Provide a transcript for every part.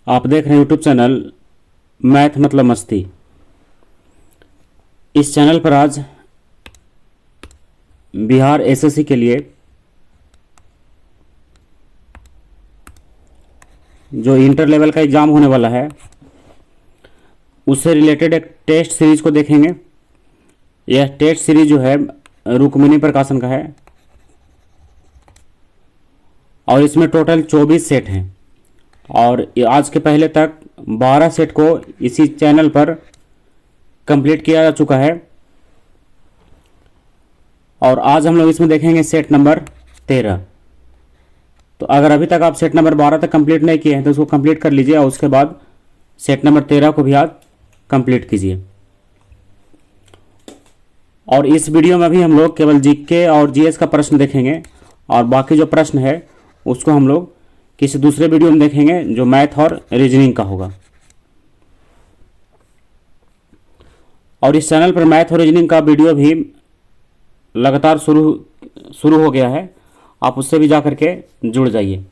आप देख रहे हैं यूट्यूब चैनल मैथ मतलब मस्ती। इस चैनल पर आज बिहार एसएससी के लिए जो इंटर लेवल का एग्ज़ाम होने वाला है उससे रिलेटेड एक टेस्ट सीरीज को देखेंगे। यह टेस्ट सीरीज जो है रुक्मिणी प्रकाशन का है और इसमें टोटल 24 सेट हैं और आज के पहले तक 12 सेट को इसी चैनल पर कंप्लीट किया जा चुका है और आज हम लोग इसमें देखेंगे सेट नंबर 13। तो अगर अभी तक आप सेट नंबर 12 तक कंप्लीट नहीं किए हैं तो उसको कंप्लीट कर लीजिए और उसके बाद सेट नंबर 13 को भी आज कंप्लीट कीजिए। और इस वीडियो में भी हम लोग केवल जीके और जीएस का प्रश्न देखेंगे और बाकी जो प्रश्न है उसको हम लोग किसी दूसरे वीडियो में देखेंगे जो मैथ और रीजनिंग का होगा। और इस चैनल पर मैथ और रीजनिंग का वीडियो भी लगातार शुरू हो गया है, आप उससे भी जा करके जुड़ जाइए।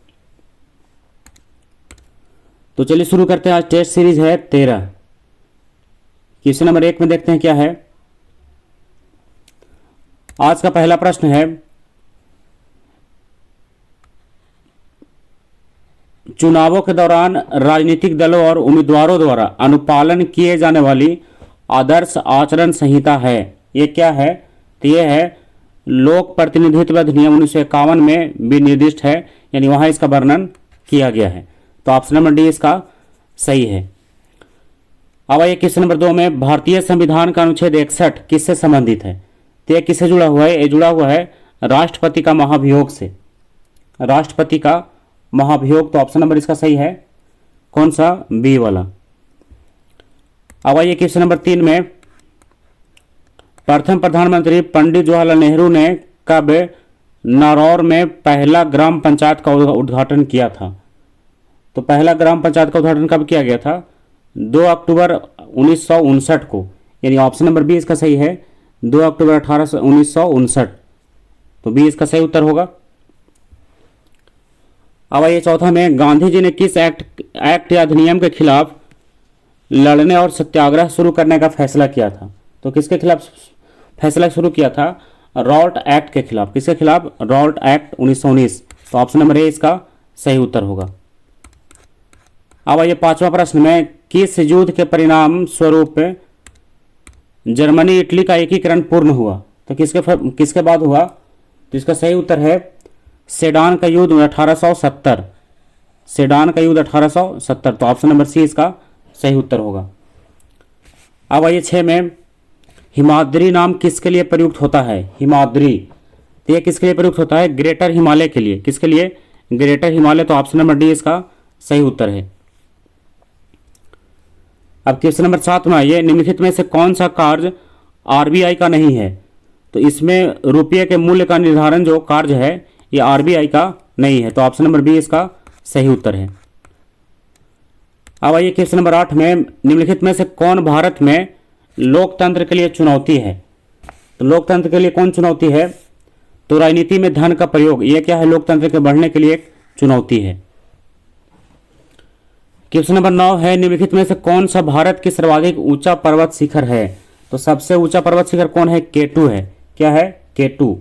तो चलिए शुरू करते हैं। आज टेस्ट सीरीज है 13। क्वेश्चन नंबर 1 में देखते हैं क्या है। आज का पहला प्रश्न है, चुनावों के दौरान राजनीतिक दलों और उम्मीदवारों द्वारा अनुपालन किए जाने वाली आदर्श आचरण संहिता है। ये क्या है? तो ये है लोक प्रतिनिधित्व अधिनियम 1951 में भी निर्दिष्ट है, यानी वहां इसका वर्णन किया गया है। तो ऑप्शन नंबर डी इसका सही है। अब आइए क्वेश्चन नंबर 2 में, भारतीय संविधान का अनुच्छेद 61 किससे संबंधित है? तो ये किससे जुड़ा हुआ है? ये जुड़ा हुआ है राष्ट्रपति का महाभियोग से। राष्ट्रपति का महाभियोग, तो ऑप्शन नंबर इसका सही है। कौन सा? बी वाला। अब आइए क्वेश्चन नंबर 3 में, प्रथम प्रधानमंत्री पंडित जवाहरलाल नेहरू ने कब नारौर में पहला ग्राम पंचायत का उद्घाटन किया था? तो पहला ग्राम पंचायत का उद्घाटन कब किया गया था? 2 अक्टूबर 1959 को, यानी ऑप्शन नंबर बी इसका सही है। 2 अक्टूबर 1959। तो बी इसका सही उत्तर होगा। अब आइए चौथा में, गांधी जी ने किस एक्ट या अधिनियम के खिलाफ लड़ने और सत्याग्रह शुरू करने का फैसला किया था? तो किसके खिलाफ फैसला शुरू किया था? रॉल्ट एक्ट के खिलाफ। किसके खिलाफ? Raoult act 1919। तो ऑप्शन नंबर ए इसका सही उत्तर होगा। अब आइए पांचवा प्रश्न में, किस युद्ध के परिणाम स्वरूप जर्मनी इटली का एकीकरण पूर्ण हुआ? तो किसके बाद हुआ? तो इसका सही उत्तर है सेडान का युद्ध 1870। सेडान का युद्ध 1870। तो ऑप्शन नंबर सी इसका सही उत्तर होगा। अब आइए 6 में, हिमाद्री नाम किसके लिए प्रयुक्त होता है? हिमाद्री, तो यह किसके लिए प्रयुक्त होता है? ग्रेटर हिमालय के लिए। किसके लिए? ग्रेटर हिमालय। तो ऑप्शन नंबर डी इसका सही उत्तर है। अब क्वेश्चन नंबर 7 में आइए, निम्नलिखित में से कौन सा कार्य आरबीआई का नहीं है? तो इसमें रुपये के मूल्य का निर्धारण जो कार्य है ये आरबीआई का नहीं है। तो ऑप्शन नंबर बी इसका सही उत्तर है। अब आइए क्वेश्चन नंबर 8 में, निम्नलिखित में से कौन भारत में लोकतंत्र के लिए चुनौती है? तो लोकतंत्र के लिए कौन चुनौती है? तो राजनीति में धन का प्रयोग, यह क्या है? लोकतंत्र के बढ़ने के लिए एक चुनौती है। क्वेश्चन नंबर 9 है, निम्नलिखित में से कौन सा भारत की सर्वाधिक ऊंचा पर्वत शिखर है? तो सबसे ऊंचा पर्वत शिखर कौन है? K2 है। क्या है? K2।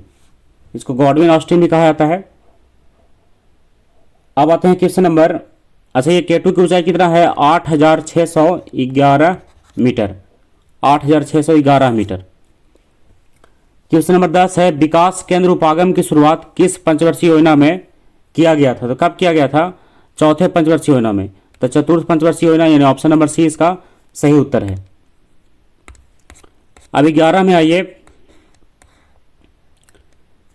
इसको गॉडविन ऑस्टिन भी कहा जाता है। अब आते हैं क्वेश्चन नंबर, अच्छा ये K2 की ऊंचाई कितना है? 8611 मीटर। 8611 मीटर। क्वेश्चन नंबर 10 है, विकास केंद्र उपागम की शुरुआत किस पंचवर्षीय योजना में किया गया था? तो कब किया गया था? चौथे पंचवर्षीय योजना में। तो चतुर्थ पंचवर्षीय योजना, यानी ऑप्शन नंबर सी इसका सही उत्तर है। अभी 11 में आइए,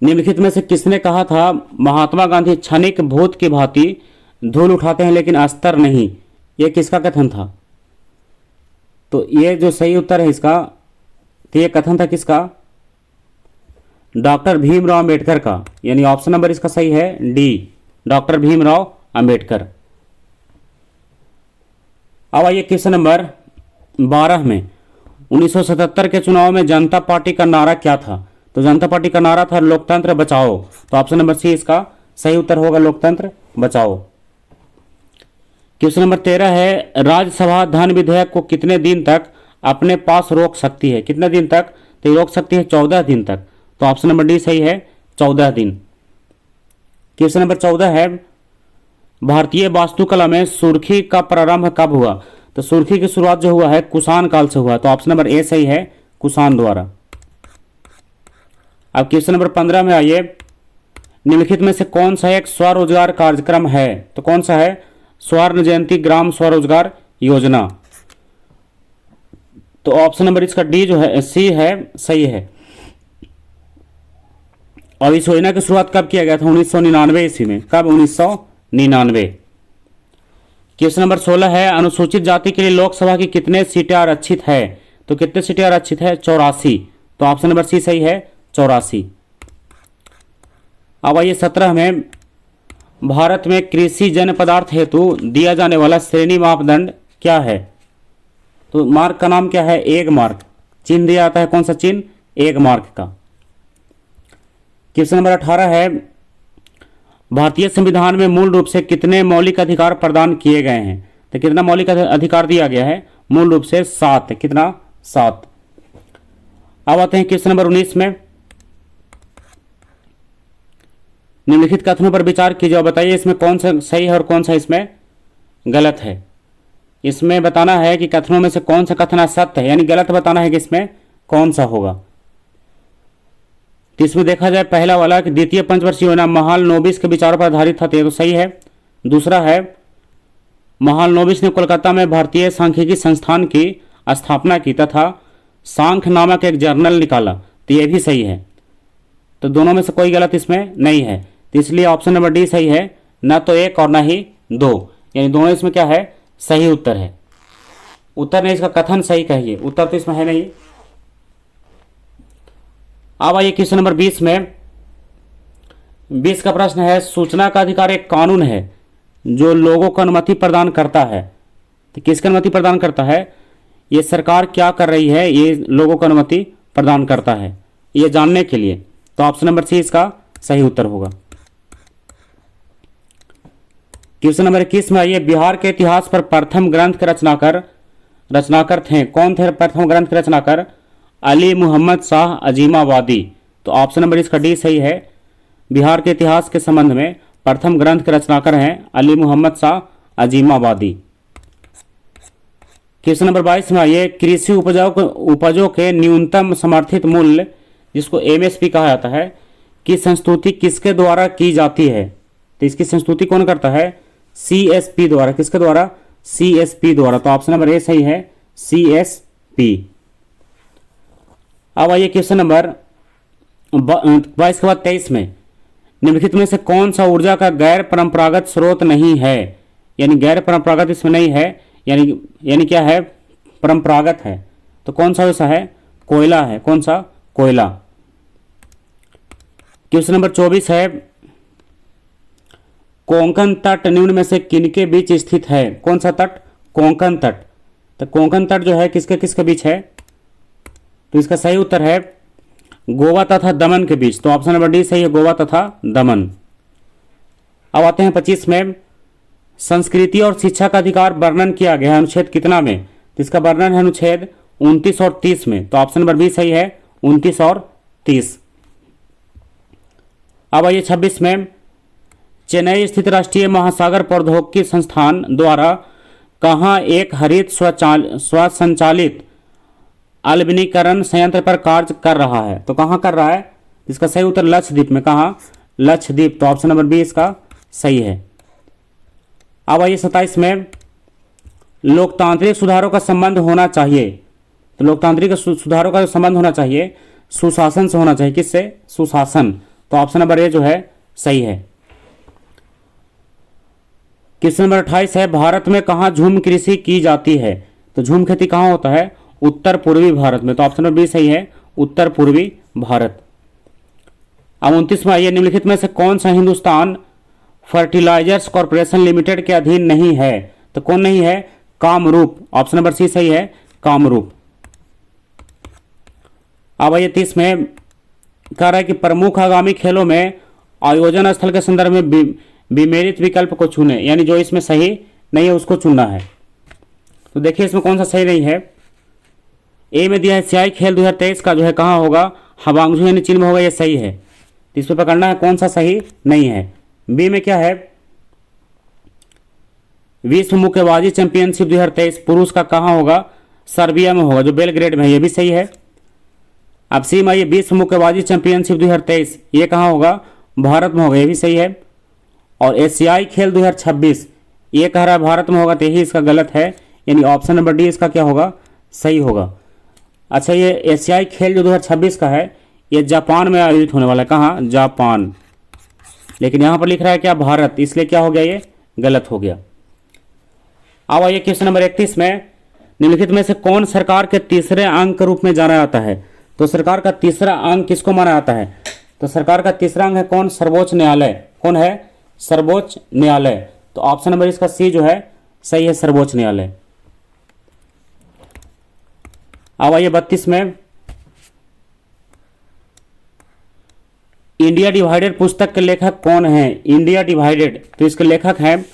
निम्नलिखित में से किसने कहा था महात्मा गांधी क्षणिक भूत की भांति धूल उठाते हैं लेकिन अस्तर नहीं? यह किसका कथन था? तो ये जो सही उत्तर है इसका, तो ये कथन था किसका? डॉक्टर भीमराव अंबेडकर का, यानी ऑप्शन नंबर इसका सही है डी, डॉक्टर भीमराव अंबेडकर। अब आइए क्वेश्चन नंबर 12 में, 1977 के चुनाव में जनता पार्टी का नारा क्या था? तो जनता पार्टी का नारा था लोकतंत्र बचाओ। तो ऑप्शन नंबर सी इसका सही उत्तर होगा, लोकतंत्र बचाओ। क्वेश्चन नंबर 13 है, राज्यसभा धन विधेयक को कितने दिन तक अपने पास रोक सकती है? कितने दिन तक? तो ये रोक सकती है 14 दिन तक। तो ऑप्शन नंबर डी सही है, 14 दिन। क्वेश्चन नंबर 14 है, भारतीय वास्तुकला में सुर्खी का प्रारंभ कब हुआ? तो सुर्खी की शुरुआत जो हुआ है कुषाण काल से हुआ। तो ऑप्शन नंबर ए सही है, कुषाण द्वारा। अब क्वेश्चन नंबर 15 में आइए, निम्नलिखित में से कौन सा एक स्वरोजगार कार्यक्रम है? तो कौन सा है? स्वर्ण जयंती ग्राम स्वरोजगार योजना। तो ऑप्शन नंबर इसका डी जो है, सी है, सही है। और इस योजना की शुरुआत कब किया गया था? 1999 ईस्वी में। कब? 1999। क्वेश्चन नंबर 16 है, अनुसूचित जाति के लिए लोकसभा की कितने सीटें आरक्षित है? तो कितने सीटें आरक्षित है? 84। तो ऑप्शन नंबर सी सही है, 84। अब आइए 17 में, भारत में कृषि जन्य पदार्थ हेतु दिया जाने वाला श्रेणी मापदंड क्या है? तो मार्क का नाम क्या है? एक मार्क। चिन्ह दिया जाता है, कौन सा चिन्ह? एक मार्क का। क्वेश्चन नंबर 18 है, भारतीय संविधान में मूल रूप से कितने मौलिक अधिकार प्रदान किए गए हैं? तो कितना मौलिक अधिकार दिया गया है? मूल रूप से 7। कितना? 7। अब आते हैं क्वेश्चन नंबर 19 में, निम्नलिखित कथनों पर विचार कीजिए और बताइए इसमें कौन सा सही है और कौन सा इसमें गलत है। इसमें बताना है कि कथनों में से कौन सा कथन असत्य है, यानी गलत बताना है कि इसमें कौन सा होगा। तो इसमें देखा जाए पहला वाला कि द्वितीय पंचवर्षीय योजना महालनोबिस के विचारों पर आधारित था, तो सही है। दूसरा है, महालनोबिस ने कोलकाता में भारतीय सांख्यिकी संस्थान की स्थापना की तथा सांख्य नामक एक जर्नल निकाला, तो यह भी सही है। तो दोनों में से कोई गलत इसमें नहीं है, तो इसलिए ऑप्शन नंबर डी सही है, न तो एक और न ही दो, यानी दोनों इसमें क्या है? सही उत्तर है। उत्तर नहीं, इसका कथन सही कहिए, उत्तर तो इसमें है नहीं। अब आइए क्वेश्चन नंबर 20 में, 20 का प्रश्न है, सूचना का अधिकार एक कानून है जो लोगों को अनुमति प्रदान करता है। तो किसकी अनुमति प्रदान करता है? ये सरकार क्या कर रही है, ये लोगों को अनुमति प्रदान करता है, ये जानने के लिए। तो ऑप्शन नंबर सी इसका सही उत्तर होगा। क्वेश्चन नंबर 21 में आइए, बिहार के इतिहास पर प्रथम ग्रंथ के रचनाकर थे। कौन थे प्रथम ग्रंथ के रचनाकर? अली मुहम्मद शाह अजीमाबादी। तो ऑप्शन नंबर इसका डी सही है, बिहार के इतिहास के संबंध में प्रथम ग्रंथ के रचनाकर हैं अली मुहम्मद शाह अजीमाबादी। क्वेश्चन नंबर 22 में आइए, कृषि उपजों के न्यूनतम समर्थित मूल्य, जिसको एमएसपी कहा जाता है, की संस्तुति किसके द्वारा की जाती है? तो इसकी संस्तुति कौन करता है? सीएसपी द्वारा। किसके द्वारा? सीएसपी द्वारा। तो ऑप्शन नंबर ए सही है, सीएसपी। अब आइए क्वेश्चन नंबर 22 के बाद 23 में, निम्नलिखित में से कौन सा ऊर्जा का गैर परंपरागत स्रोत नहीं है? यानी गैर परंपरागत इसमें नहीं है, यानी क्या है? परंपरागत है। तो कौन सा ऐसा है? कोयला है। कौन सा? कोयला। क्वेश्चन नंबर 24 है, कोंकण तट निम्न में से किनके बीच स्थित है? कौन सा तट? कोंकण तट। तो कोंकण तट जो है किसके किसके बीच है? तो इसका सही उत्तर है गोवा तथा दमन के बीच। तो ऑप्शन नंबर डी सही है, गोवा तथा दमन। अब आते हैं 25 में, संस्कृति और शिक्षा का अधिकार वर्णन किया गया है अनुच्छेद कितना में? तो इसका वर्णन है अनुच्छेद 29 और 30 में। तो ऑप्शन नंबर बी सही है, 29 और 30। अब आइए 26 में, चेन्नई स्थित राष्ट्रीय महासागर प्रौद्योगिकी संस्थान द्वारा कहाँ एक हरित स्वसंचालित अलवनीकरण संयंत्र पर कार्य कर रहा है? तो कहाँ कर रहा है? इसका सही उत्तर लक्षद्वीप में। कहाँ? लक्षद्वीप। तो ऑप्शन नंबर बी इसका सही है। अब आइए 27 में, लोकतांत्रिक सुधारों का संबंध होना चाहिए। तो लोकतांत्रिक सुधारों का संबंध होना चाहिए सुशासन से होना चाहिए। किससे? सुशासन। तो ऑप्शन नंबर ए जो है सही है। क्वेश्चन नंबर 28 है, भारत में कहाँ झूम कृषि की जाती है? तो झूम खेती कहाँ होता है? उत्तर पूर्वी भारत में। तो ऑप्शन नंबर बी सही है, उत्तर पूर्वी भारत। अब 29 में आइए, निम्नलिखित में से कौन सा हिंदुस्तान फर्टिलाइजर्स कॉर्पोरेशन लिमिटेड के अधीन नहीं है? तो कौन नहीं है? कामरूप। ऑप्शन नंबर सी सही है, कामरूप। अब आइए 30 में कह रहा है कि प्रमुख आगामी खेलों में आयोजन स्थल के संदर्भ में विमेरित विकल्प को चुने, यानी जो इसमें सही नहीं है उसको चुनना है। तो देखिए इसमें कौन सा सही नहीं है। ए में दिया है एशियाई खेल 2023 का जो है कहाँ होगा, हवांगझू यानी चीन में होगा, ये सही है। तो इस पर पकड़ना है कौन सा सही नहीं है। बी में क्या है, विश्व मुक्केबाजी चैंपियनशिप 2023 पुरुष का कहाँ होगा, सर्बिया में होगा जो बेलग्रेड में है, ये भी सही है। अब सी में ये विश्व मुक्केबाजी चैंपियनशिप 2023 ये कहाँ होगा, भारत में होगा, ये भी सही है। और एशियाई खेल 2026 ये कह रहा है भारत में होगा, तो यही इसका गलत है, यानी ऑप्शन नंबर डी इसका क्या होगा, सही होगा। अच्छा, ये एशियाई खेल जो 2026 का है ये जापान में आयोजित होने वाला है, कहाँ, जापान, लेकिन यहाँ पर लिख रहा है क्या, भारत, इसलिए क्या हो गया, ये गलत हो गया। अब आइए क्वेश्चन नंबर 31 में, निम्नलिखित में से कौन सरकार के तीसरे अंग के रूप में जाना जाता है। तो सरकार का तीसरा अंग किसको माना जाता है, तो सरकार का तीसरा अंग है कौन, सर्वोच्च न्यायालय। कौन है, सर्वोच्च न्यायालय। तो ऑप्शन नंबर इसका सी जो है सही है, सर्वोच्च न्यायालय। अब आइए 32 में, इंडिया डिवाइडेड पुस्तक के लेखक कौन है, इंडिया डिवाइडेड, तो इसके लेखक हैं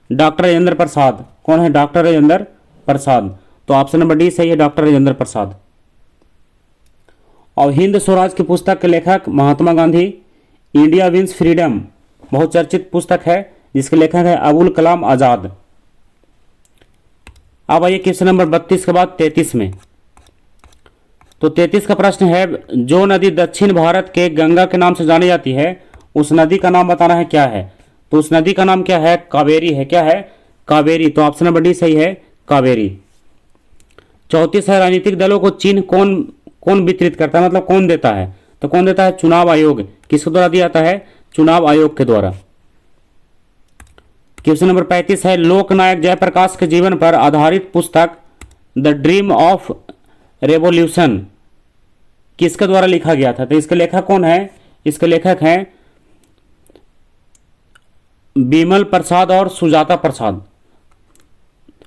डॉक्टर राजेंद्र प्रसाद। कौन है, डॉक्टर राजेंद्र प्रसाद। तो ऑप्शन नंबर डी सही है, डॉक्टर राजेंद्र प्रसाद। और हिंद स्वराज की पुस्तक के लेखक Mahatma Gandhi. India wins freedom बहुचर्चित पुस्तक है जिसके लेखक है अबुल कलाम आजाद। अब आइए क्वेश्चन नंबर 32 के बाद 33 में। तो 33 का प्रश्न है, जो नदी दक्षिण भारत के गंगा के नाम से जानी जाती है उस नदी का नाम बताना है, क्या है। तो उस नदी का नाम क्या है, कावेरी है। क्या है, कावेरी। तो ऑप्शन नंबर डी सही है, कावेरी। 34 है, राजनीतिक दलों को चिन्ह कौन वितरित करता है, मतलब कौन देता है। तो कौन देता है, चुनाव आयोग। किसके द्वारा दिया जाता है, चुनाव आयोग के द्वारा। क्वेश्चन नंबर 35 है, लोकनायक जयप्रकाश के जीवन पर आधारित पुस्तक द ड्रीम ऑफ रेवोल्यूशन किसके द्वारा लिखा गया था। तो इसके लेखक कौन है, इसके लेखक हैं बिमल प्रसाद और सुजाता प्रसाद,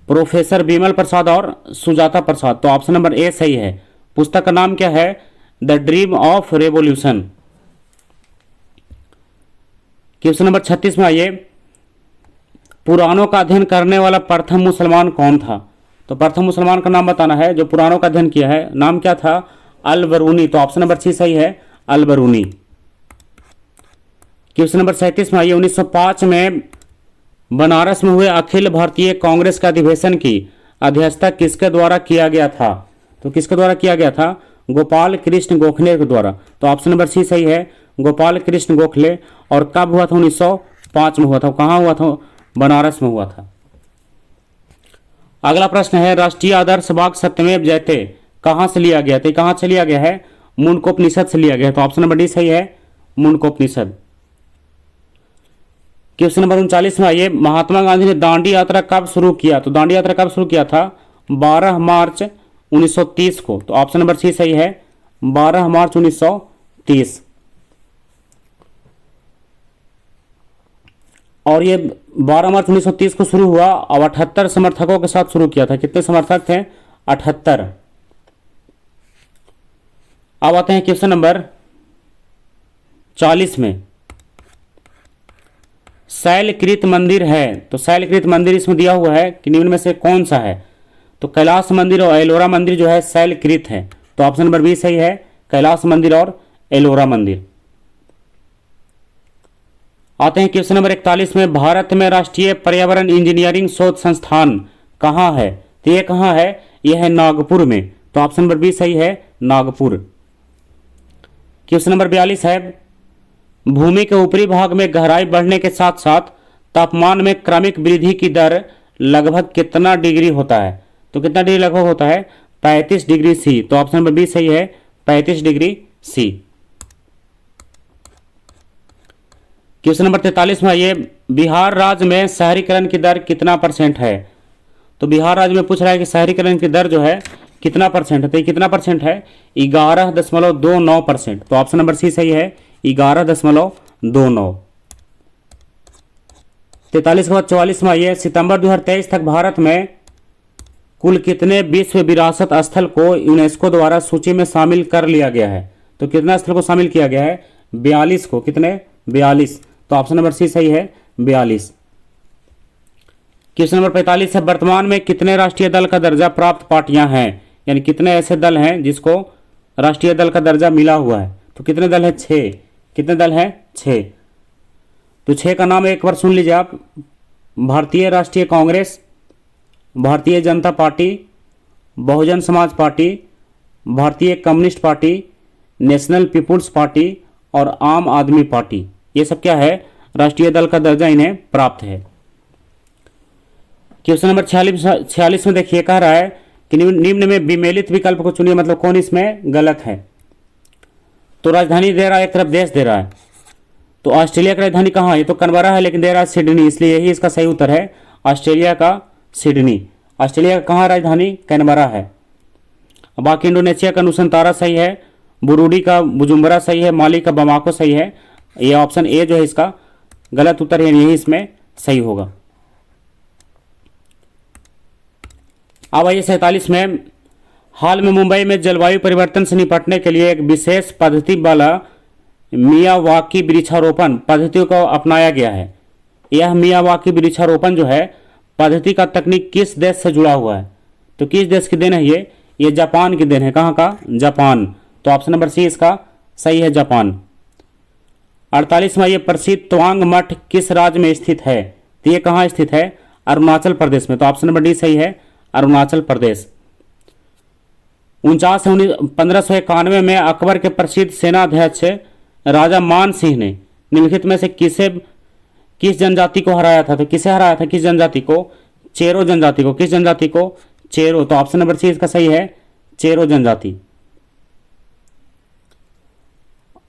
प्रोफेसर बिमल प्रसाद और सुजाता प्रसाद। तो ऑप्शन नंबर ए सही है। पुस्तक का नाम क्या है, the dream of revolution. Question number 36 में आइए, पुराणों का अध्ययन करने वाला प्रथम मुसलमान कौन था। तो प्रथम मुसलमान का नाम बताना है जो पुराणों का अध्ययन किया है, नाम क्या था, अल बरूनी। तो ऑप्शन नंबर सी सही है, अल बरूनी। क्वेश्चन नंबर 37 में आइए, 1905 में बनारस में हुए अखिल भारतीय कांग्रेस का अधिवेशन की अध्यक्षता किसके द्वारा किया गया था। तो किसके द्वारा किया गया था, गोपाल कृष्ण गोखले के द्वारा। तो ऑप्शन नंबर सी सही है, गोपाल कृष्ण गोखले। और कब हुआ था, 1905 में हुआ था। कहाँ हुआ था, बनारस में हुआ था। अगला प्रश्न है, राष्ट्रीय आदर्श वाक्य सत्यमेव जयते कहाँ से लिया गया। तो कहाँ से लिया गया है, मुंडकोपनिषद से लिया गया है। तो ऑप्शन नंबर डी सही है, मुंडकोपनिषद। क्वेश्चन नंबर 39 में आइए, महात्मा गांधी ने दांडी यात्रा कब शुरू किया। तो दांडी यात्रा कब शुरू किया था, 12 मार्च 1930 को। तो ऑप्शन नंबर सी सही है, 12 मार्च 1930। और ये 12 मार्च 1930 को शुरू हुआ और 78 समर्थकों के साथ शुरू किया था। कितने समर्थक थे, 78। अब आते हैं क्वेश्चन नंबर 40 में, शैलकृत मंदिर है। तो शैलकृत मंदिर इसमें दिया हुआ है कि निम्न में से कौन सा है। तो कैलाश मंदिर और एलोरा मंदिर जो है शैलकृत है। तो ऑप्शन नंबर बी सही है, कैलाश मंदिर और एलोरा मंदिर। आते हैं क्वेश्चन नंबर 41 में, भारत में राष्ट्रीय पर्यावरण इंजीनियरिंग शोध संस्थान कहाँ है। तो ये कहाँ है, यह है नागपुर में। तो ऑप्शन नंबर बी सही है, नागपुर। क्वेश्चन नंबर 42 है, भूमि के ऊपरी भाग में गहराई बढ़ने के साथ साथ तापमान में क्रमिक वृद्धि की दर लगभग कितना डिग्री होता है। तो कितना डिग्री लगभग होता है, 35 डिग्री सी। तो ऑप्शन नंबर बी सही है, 35 डिग्री सी। क्वेश्चन नंबर 43 में आइए, बिहार राज्य में शहरीकरण की दर कितना परसेंट है। तो बिहार राज्य में पूछ रहा है कि शहरीकरण की दर जो है कितना परसेंट है। तो ये कितना परसेंट है, 11.29%। तो ऑप्शन नंबर सी सही है, 11.29। 43 के बाद 44 में आइए, सितंबर 2023 तक भारत में कुल कितने विश्व विरासत स्थल को यूनेस्को द्वारा सूची में शामिल कर लिया गया है। तो कितना स्थल को शामिल किया गया है, 42 को। कितने, 42। तो ऑप्शन नंबर सी सही है, 42। क्वेश्चन नंबर 45 है, वर्तमान में कितने राष्ट्रीय दल का दर्जा प्राप्त पार्टियां हैं, यानी कितने ऐसे दल हैं जिसको राष्ट्रीय दल का दर्जा मिला हुआ है। तो कितने दल है? 6। कितने दल हैं? 6। तो 6 का नाम एक बार सुन लीजिए आप। भारतीय राष्ट्रीय कांग्रेस, भारतीय जनता पार्टी, बहुजन Samaj Party, Bharatiya Communist Party, National People's Party और आम आदमी पार्टी। ये सब क्या है? राष्ट्रीय दल का दर्जा इन्हें प्राप्त है। क्वेश्चन नंबर 46 में देखिए, कह रहा है कि निम्न में विमेलित विकल्प को चुनिए, मतलब कौन इसमें गलत है। तो राजधानी दे रहा है, एक तरफ देश दे रहा है। तो ऑस्ट्रेलिया की राजधानी कहाँ है? ये तो कैनबरा है, लेकिन दे रहा है सिडनी, इसलिए यही इसका सही उत्तर है, ऑस्ट्रेलिया का सिडनी। ऑस्ट्रेलिया का कहाँ राजधानी? कैनबरा है। बाकी इंडोनेशिया का नुसंतारा सही है, बुरुंडी का बुजुम्बरा सही है, माली का बमाको सही है। ये ऑप्शन ए जो है इसका गलत उत्तर है, यही इसमें सही होगा। अब आइए 47 में, हाल में मुंबई में जलवायु परिवर्तन से निपटने के लिए एक विशेष पद्धति वाला मियावाकी वृक्षारोपण पद्धति को अपनाया गया है। यह मियावाकी वृक्षारोपण जो है पद्धति का तकनीक किस देश से जुड़ा हुआ है? तो किस देश की देन है ये जापान की देन है। कहाँ का? जापान। तो ऑप्शन नंबर सी इसका सही है, जापान। 48 में, ये प्रसिद्ध तवांग मठ किस राज्य में स्थित है? तो ये कहाँ स्थित है? अरुणाचल प्रदेश में। तो ऑप्शन नंबर डी सही है, अरुणाचल प्रदेश। 1591 में अकबर के प्रसिद्ध सेनाध्यक्ष राजा मान सिंह ने निम्नलिखित में से किस जनजाति को हराया था? तो किसे हराया था? किस जनजाति को? चेरो जनजाति को। किस जनजाति को? चेरो। तो ऑप्शन नंबर सी इसका सही है, चेरो जनजाति।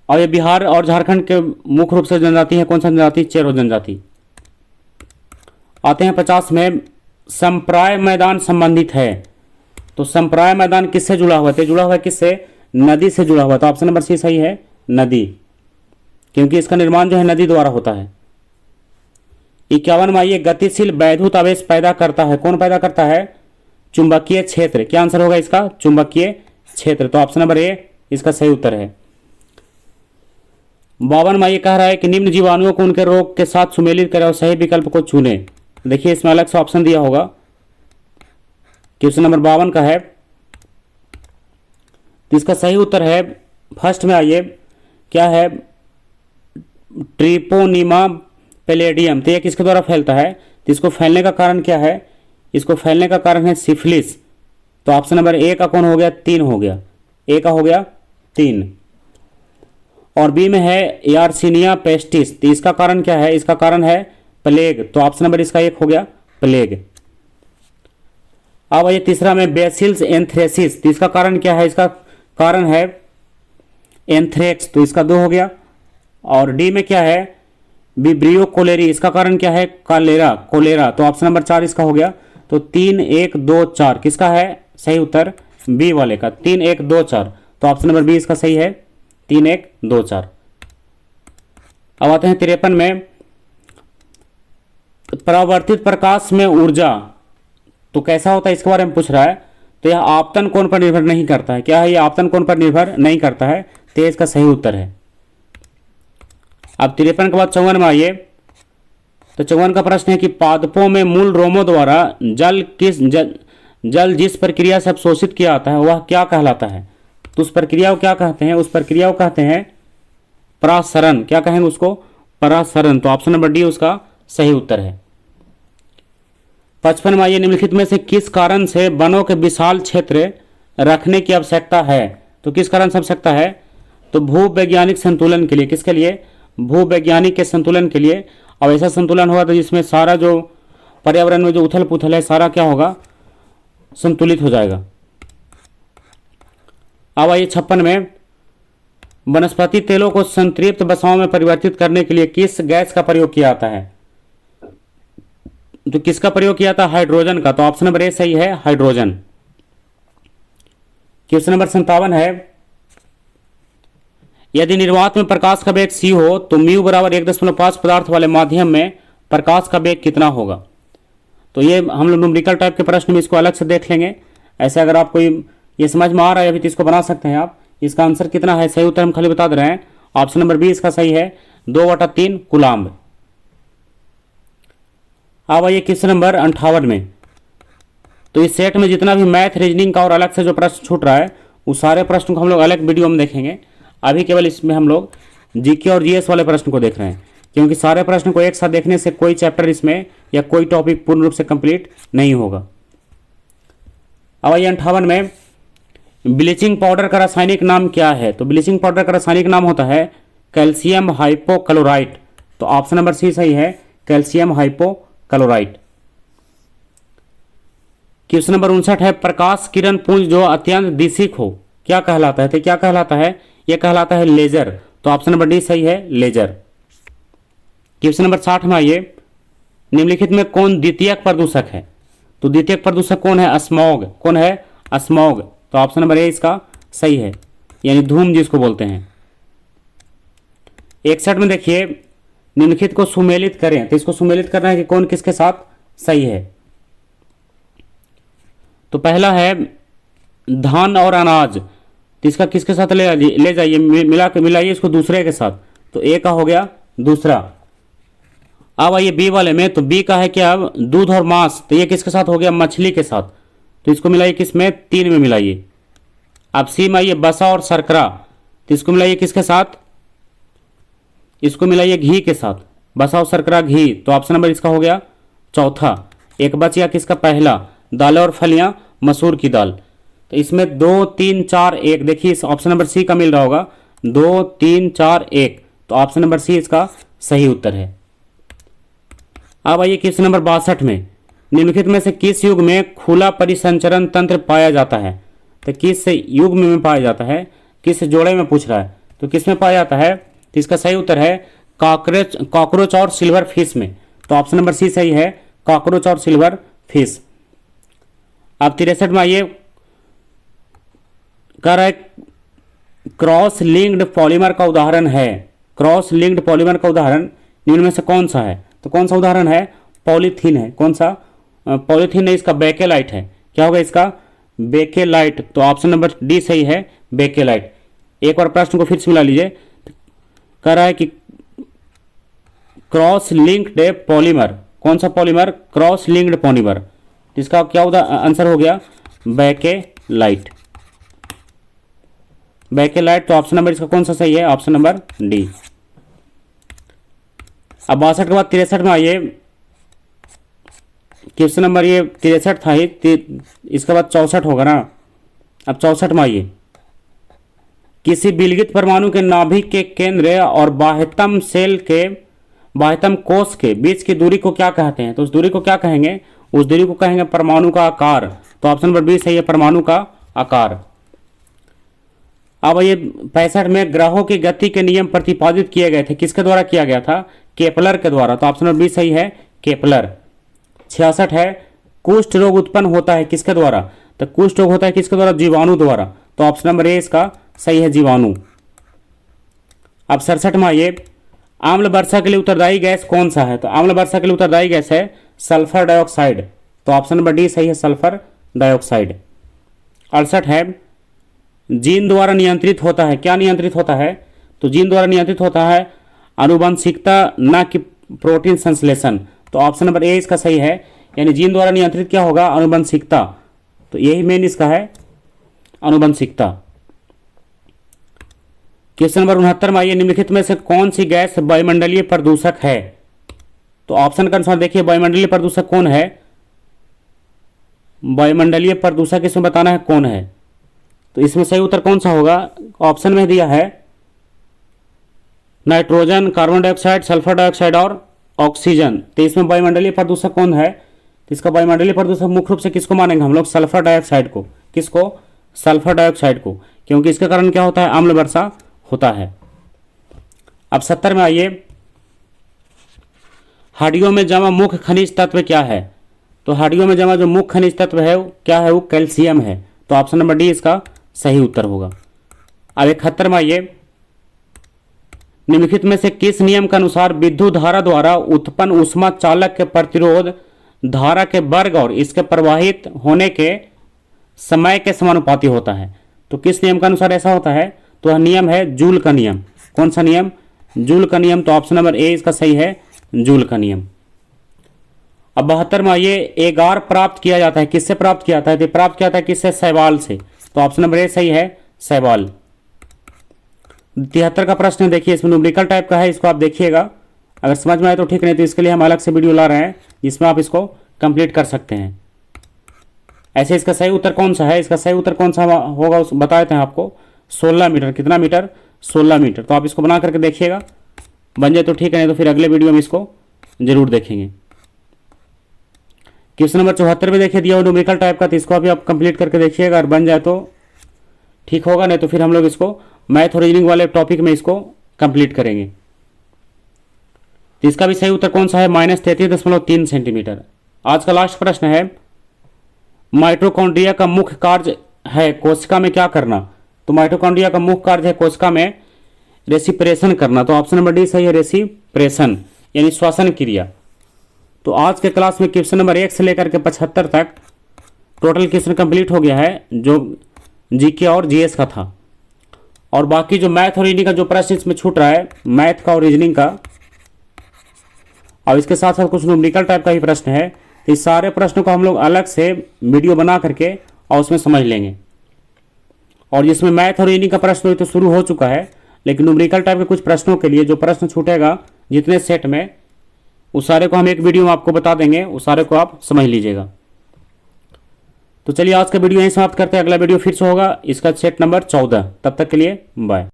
और ये बिहार और झारखंड के मुख्य रूप से जनजाति है। कौन सा जनजाति? चेरो जनजाति। आते हैं 50 में, संप्राय मैदान संबंधित है। तो संप्राय मैदान किससे जुड़ा हुआ है? जुड़ा हुआ है किससे? नदी से जुड़ा हुआ है। तो ऑप्शन नंबर सी सही है, नदी, क्योंकि इसका निर्माण जो है नदी द्वारा होता है। 51 में, ये गतिशील वैद्युत आवेश पैदा करता है। कौन पैदा करता है? चुंबकीय क्षेत्र। क्या आंसर होगा इसका? चुंबकीय क्षेत्र। तो ऑप्शन नंबर ए इसका सही उत्तर है। 52 में, ये कह रहा है कि निम्न जीवाणुओं को उनके रोग के साथ सुमेलित करें और सही विकल्प को चुने। देखिए इसमें अलग से ऑप्शन दिया होगा। क्वेश्चन नंबर 52 का है, तो इसका सही उत्तर है, फर्स्ट में आइए, क्या है? Treponema palladium. तो ये किसके द्वारा फैलता है? तो इसको फैलने का कारण क्या है? इसको फैलने का कारण है सिफिलिस। तो ऑप्शन नंबर ए का कौन हो गया? 3 हो गया, ए का हो गया 3। और बी में है यार्सिनिया पेस्टिस। तो इसका कारण क्या है? इसका कारण है प्लेग। तो ऑप्शन नंबर इसका 1 हो गया, प्लेग। अब ये तीसरा में बेसिल्स एंथ्रेसिस। तो इसका कारण क्या है? इसका कारण है एंथ्रेक्स। तो इसका 2 हो गया। और डी में क्या है? Vibrio cholerae. इसका कारण क्या है? Cholera, cholera. तो ऑप्शन नंबर 4 इसका हो गया। तो 3 1 2 4 किसका है सही उत्तर? बी वाले का, 3 1 2 4। तो ऑप्शन नंबर बी इसका सही है, 3 1 2 4। अब आते हैं 53 में, परावर्तित प्रकाश में ऊर्जा तो कैसा होता है इसके बारे में पूछ रहा है। तो यह आपतन कोण पर निर्भर नहीं करता है। क्या है? यह आपतन कोण पर निर्भर नहीं करता है। तो इसका सही उत्तर है। अब 53 के बाद 54 में आइए। तो 54 का प्रश्न है कि पादपों में मूल रोमों द्वारा जल जिस प्रक्रिया से अवशोषित किया जाता है वह क्या कहलाता है? तो उस प्रक्रिया को क्या कहते हैं? उस प्रक्रिया को कहते हैं परासरण। क्या कहेंगे उसको? परासरण। तो ऑप्शन नंबर डी उसका सही उत्तर है। 55 में आइए, निम्नलिखित में से किस कारण से वनों के विशाल क्षेत्र रखने की आवश्यकता है? तो किस कारण से आवश्यकता है? तो भूवैज्ञानिक संतुलन के लिए। किसके लिए? भूवैज्ञानिक के संतुलन के लिए। अब ऐसा संतुलन होगा तो जिसमें सारा जो पर्यावरण में जो उथल पुथल है सारा क्या होगा? संतुलित हो जाएगा। अब आइए 56 में, वनस्पति तेलों को संतृप्त वसाओं में परिवर्तित करने के लिए किस गैस का प्रयोग किया जाता है? तो किसका प्रयोग किया था? हाइड्रोजन का। तो ऑप्शन नंबर ए सही है, हाइड्रोजन। क्वेश्चन नंबर 57 है, यदि निर्वात में प्रकाश का वेग c हो तो म्यू बराबर 1.5 पदार्थ वाले माध्यम में प्रकाश का वेग कितना होगा? तो ये हम लोग न्यूमेरिकल टाइप के प्रश्न में इसको अलग से देख लेंगे। ऐसे अगर आपको ये समझ में आ रहा है अभी तो इसको बना सकते हैं आप। इसका आंसर कितना है? सही उत्तर हम खाली बता दे रहे हैं। ऑप्शन नंबर बी इसका सही है, 2/3 कूलाम्ब। अब आइए क्वेश्चन नंबर 58 में। तो इस सेट में जितना भी मैथ रीजनिंग का और अलग से जो प्रश्न छूट रहा है वो सारे प्रश्न को हम लोग अलग वीडियो में देखेंगे। अभी केवल इसमें हम लोग जीके और जीएस वाले प्रश्न को देख रहे हैं, क्योंकि सारे प्रश्न को एक साथ देखने से कोई चैप्टर इसमें या कोई टॉपिक पूर्ण रूप से कंप्लीट नहीं होगा। अब आइए 58 में, ब्लीचिंग पाउडर का रासायनिक नाम क्या है? तो ब्लीचिंग पाउडर का रासायनिक नाम होता है कैल्शियम हाइपोक्लोराइट। तो ऑप्शन नंबर सी सही है, कैल्शियम हाइपोक्लोराइट। क्वेश्चन नंबर 59 है, प्रकाश किरण पुंज जो अत्यंत दिशिक हो क्या कहलाता है? तो क्या कहलाता है? यह कहलाता है लेजर। तो ऑप्शन नंबर डी सही है, लेजर। क्वेश्चन नंबर 60 में आइए, निम्नलिखित में कौन द्वितीयक प्रदूषक है? तो द्वितीयक प्रदूषक कौन है? स्मॉग। कौन है? स्मॉग। तो ऑप्शन नंबर ए इसका सही है, यानी धूम जिसको बोलते हैं। 61 में देखिए, निम्नलिखित को सुमेलित करें। तो इसको सुमेलित करना है कि कौन किसके साथ सही है। तो पहला है धान और अनाज, तो इसका किसके साथ ले जाइए, मिलाइए इसको दूसरे के साथ। तो ए का हो गया दूसरा। अब आइए बी वाले में, तो बी का है क्या? अब दूध और मांस, तो ये किसके साथ हो गया? मछली के साथ। तो इसको मिलाइए किसमें? 3 में मिलाइए। अब सी में आइए, बसा और शर्करा, तो इसको मिलाइए किसके साथ? इसको मिलाइए घी के साथ। बसा और शर्करा घी, तो ऑप्शन नंबर इसका हो गया चौथा। एक बच गया किसका? पहला, दालें और फलियां, मसूर की दाल। तो इसमें 2 3 4 1, देखिए इस ऑप्शन नंबर सी का मिल रहा होगा 2 3 4 1। तो ऑप्शन नंबर सी इसका सही उत्तर है। अब आइए क्वेश्चन नंबर 62 में, निम्नलिखित में से किस युग में खुला परिसंचरण तंत्र पाया जाता है? तो किस युग में पाया जाता है? किस जोड़े में पूछ रहा है, तो किस में पाया जाता है? तो इसका सही उत्तर है कॉकरोच और सिल्वर फिश में। तो ऑप्शन नंबर सी सही है, कॉकरोच और सिल्वर फिश। अब 63 में आइए, कह रहा है क्रॉस लिंक्ड पॉलीमर का उदाहरण है। क्रॉस लिंक्ड पॉलीमर का उदाहरण निम्न में से कौन सा है? तो कौन सा उदाहरण है? पॉलीथीन है। कौन सा? पॉलीथीन है, इसका बेकेलाइट है। क्या होगा इसका? बेकेलाइट। तो ऑप्शन नंबर डी सही है, बेकेलाइट। एक बार प्रश्न को फिर से मिला लीजिए। कह रहा है कि क्रॉस लिंक्ड पॉलीमर, कौन सा पॉलीमर? Cross linked polymer. इसका क्या आंसर हो गया? बेकेलाइट। बेकेलाइट। तो ऑप्शन नंबर इसका कौन सा सही है? Option number D. अब 62 के बाद 63 में आइए, क्वेश्चन नंबर ये 63 था ही, इसके बाद 64 होगा ना। अब 64 में आइए, किसी विलगित परमाणु के नाभिक के केंद्र और बाह्यतम सेल के बाह्यतम कोष के बीच की दूरी को क्या कहते हैं? तो उस दूरी को क्या कहेंगे? उस दूरी को कहेंगे परमाणु का आकार। तो ऑप्शन नंबर बी सही है, परमाणु का आकार। अब ये 65 में ग्रहों की गति के नियम प्रतिपादित किए गए थे, किसके द्वारा किया गया था? केपलर के द्वारा। तो ऑप्शन नंबर बी सही है, केपलर। 66 है, कुष्ठ रोग उत्पन्न होता है किसके द्वारा? तो कुष्ठ रोग होता है किसके द्वारा? जीवाणु द्वारा। तो ऑप्शन नंबर ए इसका सही है, जीवाणु। अब 67 में आइए, आम्ल वर्षा के लिए उत्तरदायी गैस कौन सा है? तो आम्ल वर्षा के लिए उत्तरदायी गैस है सल्फर डाइऑक्साइड। तो ऑप्शन नंबर डी सही है, सल्फर डाइऑक्साइड। 68 है, जीन द्वारा नियंत्रित होता है, क्या नियंत्रित होता है? तो जीन द्वारा नियंत्रित होता है आनुवंशिकता, न कि प्रोटीन संश्लेषण। तो ऑप्शन नंबर ए इसका सही है, यानी जीन द्वारा नियंत्रित क्या होगा? आनुवंशिकता। तो यही मेन इसका है, आनुवंशिकता। क्वेश्चन नंबर 69 में आइए, निम्नलिखित में से कौन सी गैस वायुमंडलीय प्रदूषक है? तो ऑप्शन के अनुसार देखिए वायुमंडलीय प्रदूषक कौन है? वायुमंडलीय प्रदूषक इसमें बताना है कौन है। तो इसमें सही उत्तर कौन सा होगा? ऑप्शन में दिया है nitrogen, carbon dioxide, sulphur dioxide और ऑक्सीजन। तो इसमें वायुमंडलीय प्रदूषक कौन है? तो इसका वायुमंडलीय प्रदूषक मुख्य रूप से किसको मानेंगे हम लोग? सल्फर डाइऑक्साइड को। किसको? सल्फर डाइऑक्साइड को, क्योंकि इसके कारण क्या होता है? आम्ल वर्षा होता है। अब 70 में आइए, हड्डियों में जमा मुख्य खनिज तत्व क्या है? तो हड्डियों में जमा जो मुख्य खनिज तत्व है क्या है? वो कैल्शियम है। तो ऑप्शन नंबर डी इसका सही उत्तर होगा। अब 71 में आइए, निम्नलिखित में से किस नियम के अनुसार विद्युत धारा द्वारा उत्पन्न ऊष्मा चालक के प्रतिरोध धारा के वर्ग और इसके प्रवाहित होने के समय के समानुपाती होता है? तो किस नियम के अनुसार ऐसा होता है? तो यह नियम है जूल का नियम। कौन सा नियम? जूल का नियम। तो ऑप्शन नंबर ए इसका सही है, जूल का नियम। अब 72वां, ये एगार प्राप्त किया जाता है, किससे प्राप्त किया जाता है? तो प्राप्त किया जाता है किससे? शैवाल से। तो ऑप्शन नंबर ए सही है, शैवाल। 73 का प्रश्न देखिए, इसमें न्यूमेरिकल टाइप का है, इसको आप देखिएगा, अगर समझ में आए तो ठीक, नहीं तो इसके लिए हम अलग से वीडियो ला रहे हैं जिसमें आप इसको कंप्लीट कर सकते हैं। ऐसे इसका सही उत्तर कौन सा है? इसका सही उत्तर कौन सा होगा उस बता देते हैं आपको, 16 मीटर। कितना मीटर? 16 मीटर। तो आप इसको बना करके देखिएगा, बन जाए तो ठीक है, नहीं तो फिर अगले वीडियो में इसको जरूर देखेंगे। क्वेश्चन नंबर 74 में देखिए दिया हुआ न्यूमेरिकल टाइप का, तो इसको अभी आप कंप्लीट करके देखिएगा, अगर बन जाए तो ठीक होगा, नहीं तो फिर हम लोग इसको मैथ और रीजनिंग वाले टॉपिक में इसको कंप्लीट करेंगे। तो इसका भी सही उत्तर कौन सा है? -33.3 सेंटीमीटर। आज का लास्ट प्रश्न है, माइटोकॉन्ड्रिया का मुख्य कार्य है कोशिका में क्या करना? तो माइटोकॉन्ड्रिया का मुख्य कार्य है कोशिका में रेसिप्रेशन करना। तो ऑप्शन नंबर डी सही है, रेसिप्रेशन यानी श्वसन क्रिया। तो आज के क्लास में क्वेश्चन नंबर 1 से लेकर के 75 तक टोटल क्वेश्चन कंप्लीट हो गया है, जो जीके और जीएस का था। और बाकी जो मैथ और रीजनिंग का जो प्रश्न इसमें छूट रहा है, मैथ का और रीजनिंग का, और इसके साथ साथ कुछ न्यूमेरिकल टाइप का भी प्रश्न है, तो इस सारे प्रश्नों को हम लोग अलग से वीडियो बना करके और उसमें समझ लेंगे। और जिसमें मैथ और रीजनिंग का प्रश्न तो शुरू हो चुका है, लेकिन न्यूमेरिकल टाइप के कुछ प्रश्नों के लिए जो प्रश्न छूटेगा जितने सेट में, उस सारे को हम एक वीडियो में आपको बता देंगे, उस सारे को आप समझ लीजिएगा। तो चलिए आज का वीडियो यहीं समाप्त करते हैं, अगला वीडियो फिर से होगा इसका सेट नंबर 14। तब तक के लिए बाय।